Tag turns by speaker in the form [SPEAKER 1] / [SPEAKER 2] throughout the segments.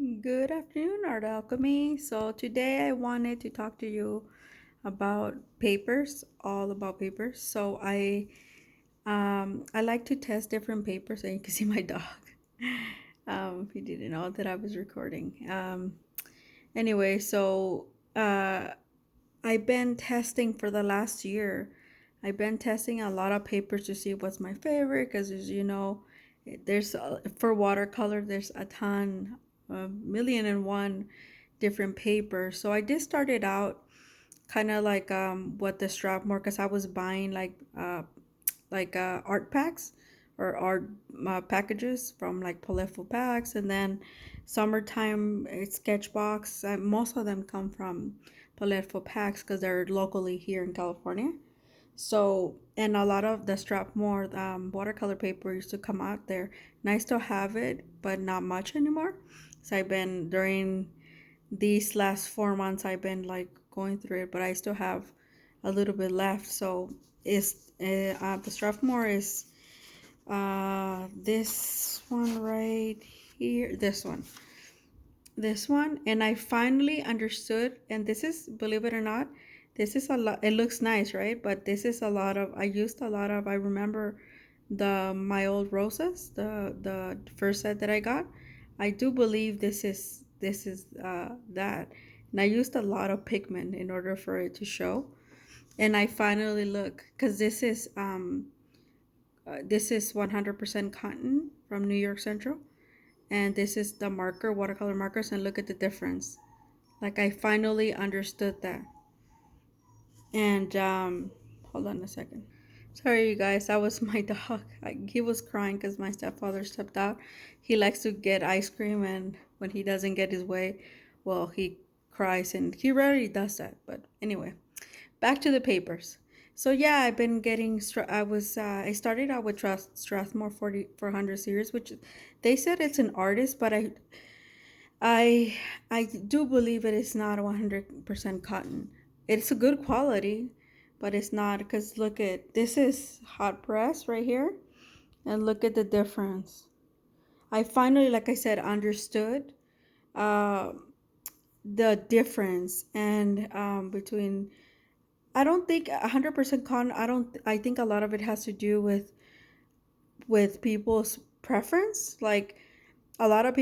[SPEAKER 1] Good afternoon, Art-Alchemy. So today I wanted to talk to you about papers, all about papers. I like to test different papers, and you can see my dog. He didn't know that I was recording. Anyway, so uh, I've been testing for the last year. I've been testing a lot of papers to see what's my favorite because, as you know, there's for watercolor, there's a ton, a million and one different papers. So I just started out kind of like what the Strathmore because I was buying like art packs or art packages from like Poleful packs, and then summertime sketchbox. Most of them come from Poleful packs because they're locally here in California. So, and a lot of the Strathmore watercolor paper used to come out there. Nice to have it, but not much anymore. So I've been during these last 4 months, I've been like going through it, but I still have a little bit left. So is the Strathmore is this one right here, this one, and I finally understood. And this is, believe it or not, this is a lot. It looks nice, right? But this is a lot of. I used a lot of. I remember the my old roses, the first set that I got. I do believe this is that, and I used a lot of pigment in order for it to show. And I finally look because this is 100% cotton from New York Central, and this is the marker, watercolor markers, and look at the difference. Like I finally understood that. And hold on a second. Sorry, you guys, that was my dog. He was crying because my stepfather stepped out. He likes to get ice cream, and when he doesn't get his way, well, he cries, and he rarely does that. But anyway, back to the papers. So yeah, I've been getting. I started out with Strathmore 4400 series, which they said it's an artist, but I I do believe it is not 100% cotton. It's a good quality, but it's not because look at this is hot press right here, and look at the difference. I finally, like I said, understood uh, the difference and between. I don't think 100% cotton. I don't. I think a lot of it has to do with people's preference. Like a lot of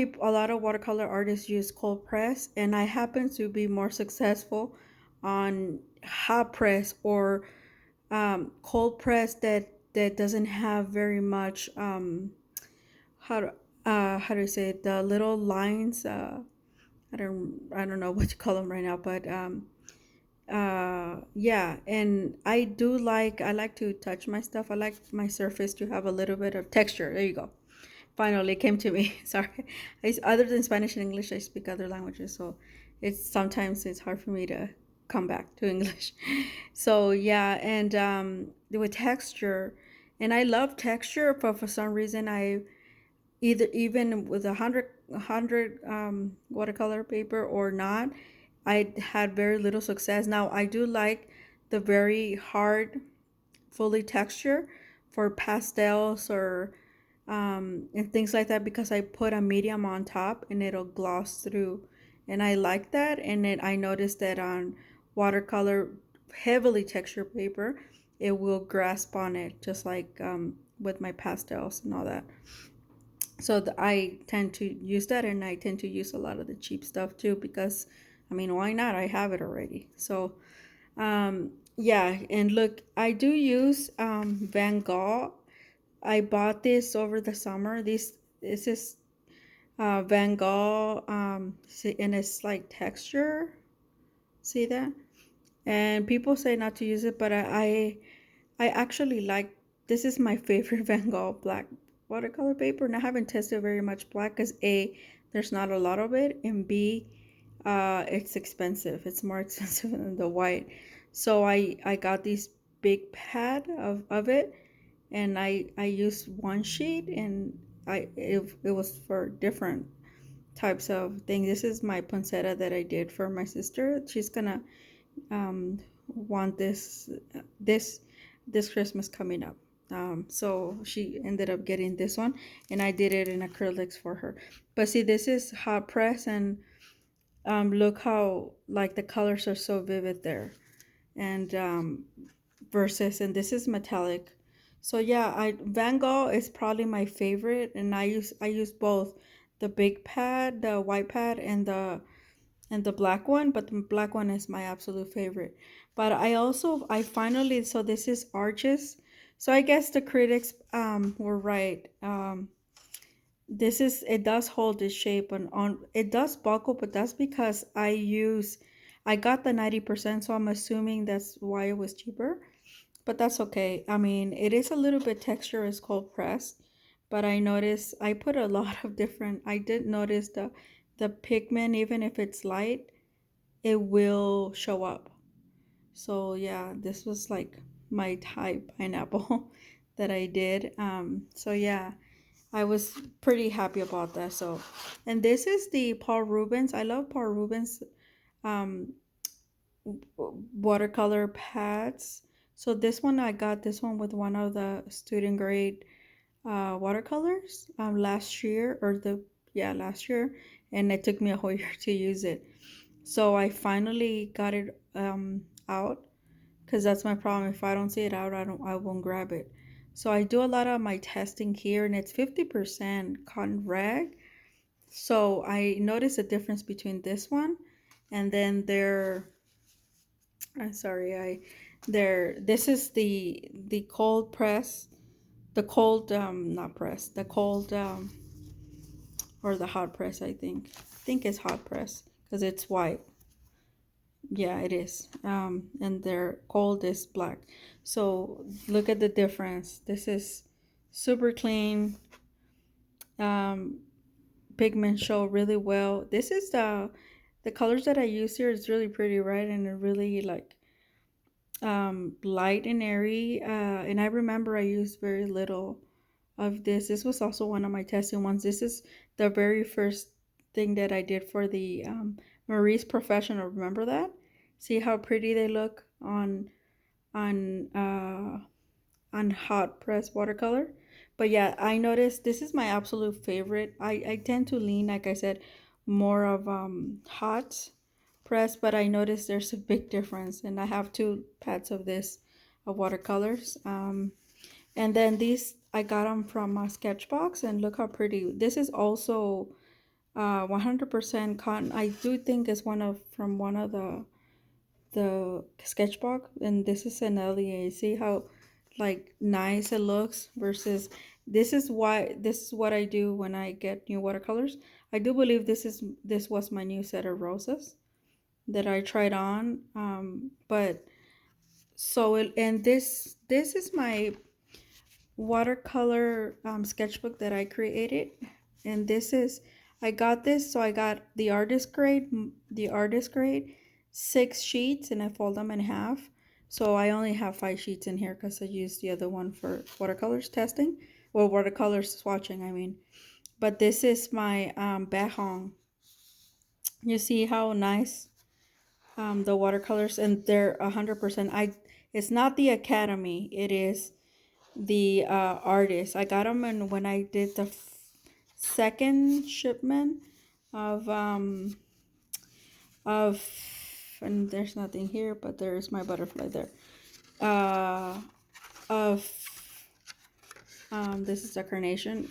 [SPEAKER 1] watercolor artists use cold press, and I happen to be more successful on hot press or cold press that doesn't have very much how to how do you say it? The little lines. I don't know what to call them right now, but yeah. And I like to touch my stuff. I like my surface to have a little bit of texture. There you go. Finally came to me. Sorry. Other than Spanish and English, I speak other languages, so it's hard for me to come back to English. So yeah, and with texture, and I love texture, but for some reason I either even with a hundred watercolor paper or not, I had very little success. Now I do like the very hard, fully texture for pastels or and things like that because I put a medium on top and it'll gloss through, and I like that. And then I noticed that on watercolor, heavily textured paper, it will grasp on it just like with my pastels and all that. So I tend to use that, and I tend to use a lot of the cheap stuff too because, I mean, why not? I have it already. So yeah, and look, I do use Van Gogh. I bought this over the summer. This is Van Gogh, and it's like texture. See that? And people say not to use it, but I actually like. This is my favorite Van Gogh black watercolor paper, and I haven't tested very much black because A, there's not a lot of it, and B, it's expensive. It's more expensive than the white. So I got this big pad of it, and I used one sheet, and it was for different types of things. This is my poinsettia that I did for my sister. She's gonna want this this Christmas coming up. So she ended up getting this one, and I did it in acrylics for her. But see, this is hot press, and look how like the colors are so vivid there, and versus, and this is metallic. So yeah, I Van Gogh is probably my favorite, and I use both the big pad, the white pad, and the black one, but the black one is my absolute favorite. But I finally, so this is Arches. So I guess the critics were right. This is, it does hold its shape, and on it does buckle, but that's because I got the 90%, so I'm assuming that's why it was cheaper. But that's okay. I mean, it is a little bit texture is cold pressed, but I noticed I put a lot of different. I did notice the pigment, even if it's light, it will show up. So yeah, this was like my type pineapple that I did. So yeah, I was pretty happy about that. So, and this is the Paul Rubens. I love Paul Rubens um watercolor pads. So this one, I got this one with one of the student grade watercolors last year, or the yeah, last year, and it took me a whole year to use it. So I finally got it out, because that's my problem. If I don't see it out, I won't grab it. So I do a lot of my testing here, and it's 50% cotton rag. So I noticed a difference between this one and then I'm sorry, this is the cold press, the cold not press, the cold or the hot press, I think it's hot press because it's white. Yeah, it is. And their cold is black. So look at the difference. This is super clean. Um, Pigment show really well. This is the colors that I use here is really pretty, right? And it really like light and airy. And I remember I used very little of this. This was also one of my testing ones. This is the very first thing that I did for the Marie's Professional. Remember that? See how pretty they look on hot press watercolor. But yeah, I noticed this is my absolute favorite. I tend to lean, like I said, more of hot press, but I noticed there's a big difference, and I have two pads of this of watercolors. And then these I got them from a Sketchbox, and look how pretty. This is also 100% cotton. I do think it's one of the sketchbook, and this is an LEA. See how like nice it looks versus this is what I do when I get new watercolors. I do believe this was my new set of roses that I tried on. But so it, and this is my watercolor sketchbook that I created, and this is I got this. So I got the artist grade, 6 sheets, and I fold them in half. So I only have 5 sheets in here because I used the other one for watercolors testing, or watercolors swatching, I mean. But this is my Behong. You see how nice the watercolors, and they're 100%. It's not the Academy. It is the artist. I got them, and when I did the second shipment of of and there's nothing here, but there's my butterfly there. Uh, of this is a carnation.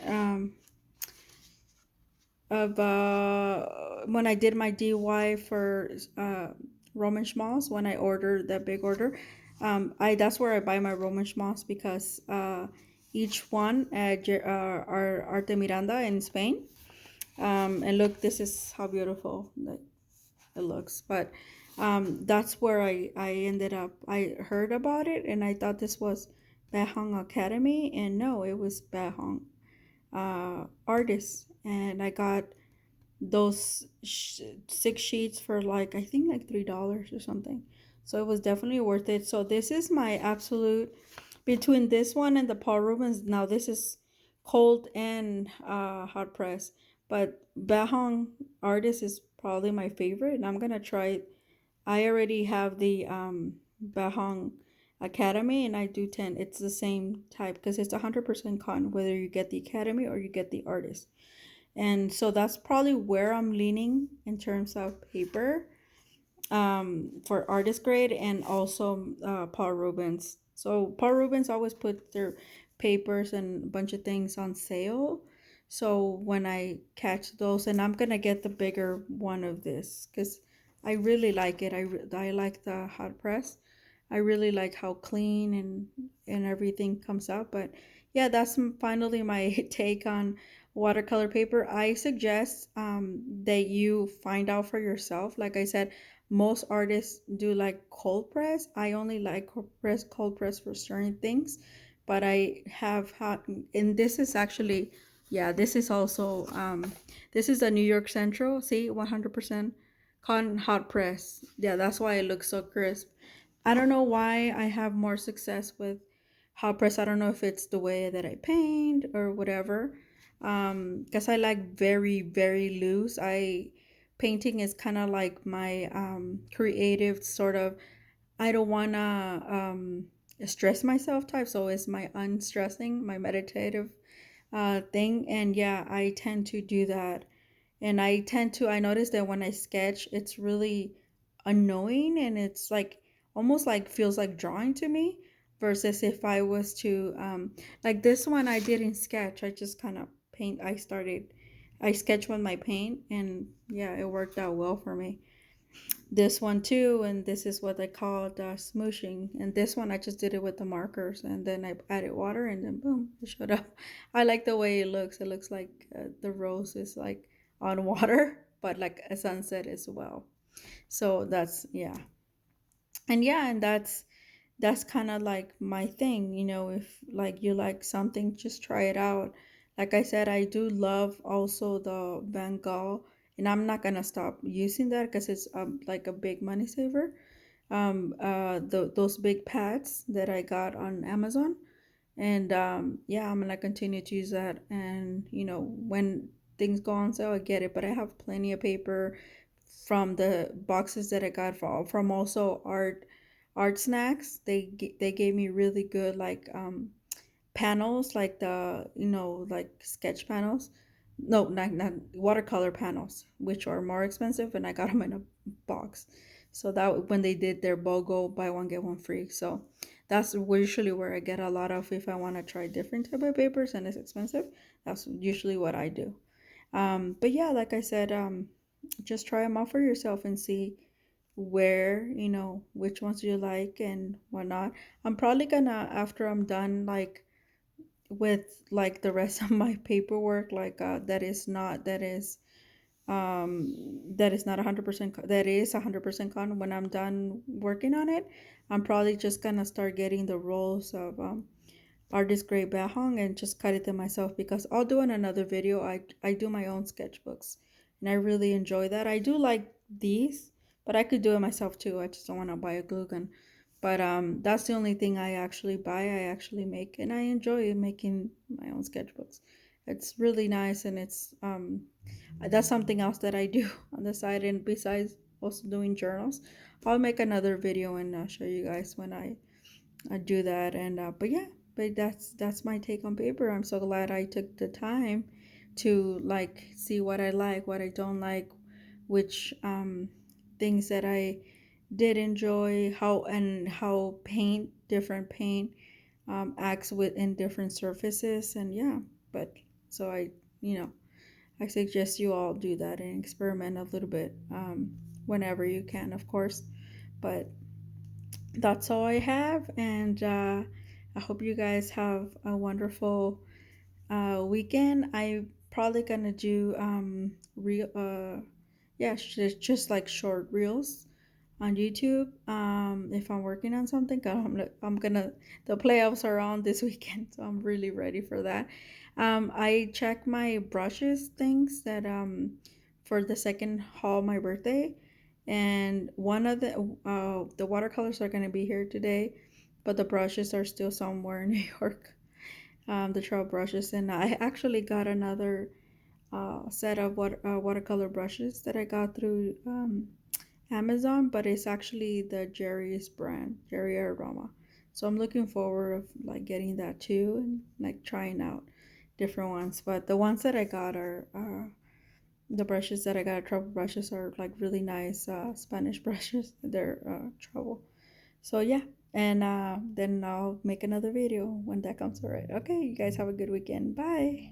[SPEAKER 1] Of When I did my DY for Roman schmaltz, when I ordered that big order, I that's where I buy my Roman schmaltz, because each one at Arte Miranda in Spain. And look, this is how beautiful it looks. But that's where I ended up. I heard about it, and I thought this was Behong Academy, and no, it was Behong artists. And I got those 6 sheets for like, I think like $3 or something. So it was definitely worth it. So this is my absolute, between this one and the Paul Rubens. Now this is cold and hot press, but Behong artist is probably my favorite, and I'm gonna try it. I already have the Behong Academy, and I do 10. It's the same type because it's 100% cotton, whether you get the Academy or you get the artist. And so that's probably where I'm leaning in terms of paper, for artist grade, and also Paul Rubens. So Paul Rubens always put their papers and a bunch of things on sale. So when I catch those, and I'm gonna get the bigger one of this because I really like it. I like the hot press. I really like how clean and everything comes out. But yeah, that's finally my take on watercolor paper. I suggest that you find out for yourself. Like I said, most artists do like cold press. I only like cold press for certain things, but I have had, and this is actually, yeah, this is also, this is a New York Central. See, 100% cotton hot press. Yeah, that's why it looks so crisp. I don't know why I have more success with hot press. I don't know if it's the way that I paint or whatever. Because I like very, very loose. Painting is kind of like my creative sort of, I don't wanna stress myself type, so it's my unstressing, my meditative thing. And yeah, I tend to do that. And I notice that when I sketch, it's really annoying, and it's like almost like feels like drawing to me, versus if I was to like this one I didn't sketch. I just kind of paint. I sketched with my paint, and yeah, it worked out well for me. This one too, and this is what they call smooshing. And this one I just did it with the markers, and then I added water, and then boom, it showed up. I like the way it looks. It looks like the rose is like on water, but like a sunset as well. So that's, yeah. And yeah, and that's kind of like my thing. If like you like something, just try it out. Like I said, I do love also the Van Gogh, and I'm not gonna stop using that because it's like a big money saver. Those big pads that I got on Amazon, and yeah, I'm gonna continue to use that. And when things go on sale, I get it. But I have plenty of paper from the boxes that I got from also art snacks. They gave me really good like panels, like the like sketch panels. No, not watercolor panels, which are more expensive, and I got them in a box. So that when they did their BOGO, buy one get one free. So that's usually where I get a lot of, if I want to try different type of papers and it's expensive. That's usually what I do. But yeah, like I said, just try them out for yourself and see where, which ones you like and whatnot. I'm probably gonna, after I'm done, like with like the rest of my paperwork, like that is not 100%, that is 100% con. When I'm done working on it, I'm probably just gonna start getting the rolls of artist grade Bahong and just cut it to myself, because I'll do in another video. I do my own sketchbooks, and I really enjoy that. I do like these, but I could do it myself too. I just don't want to buy a glue gun. But that's the only thing I actually buy. I actually make, and I enjoy making my own sketchbooks. It's really nice, and it's that's something else that I do on the side. And besides also doing journals, I'll make another video and show you guys when I do that. And but yeah, but that's my take on paper. I'm so glad I took the time to like see what I like, what I don't like, which things that I did enjoy, how different paint acts with in different surfaces. And yeah, but so you know I suggest you all do that and experiment a little bit whenever you can, of course. But that's all I have, and I hope you guys have a wonderful weekend. I probably gonna do real yeah, just like short reels on YouTube. If I'm working on something, I'm gonna the playoffs are on this weekend, so I'm really ready for that. I check my brushes things that for the second haul my birthday, and one of the watercolors are gonna be here today, but the brushes are still somewhere in New York. The trail brushes, and I actually got another set of watercolor brushes that I got through Amazon, but it's actually the Jerry's brand, Jerry Aroma. So I'm looking forward of like getting that too and like trying out different ones. But the ones that I got are the brushes that I got, travel brushes, are like really nice Spanish brushes. They're travel. So yeah, and then I'll make another video when that comes. All right. Okay, you guys have a good weekend. Bye.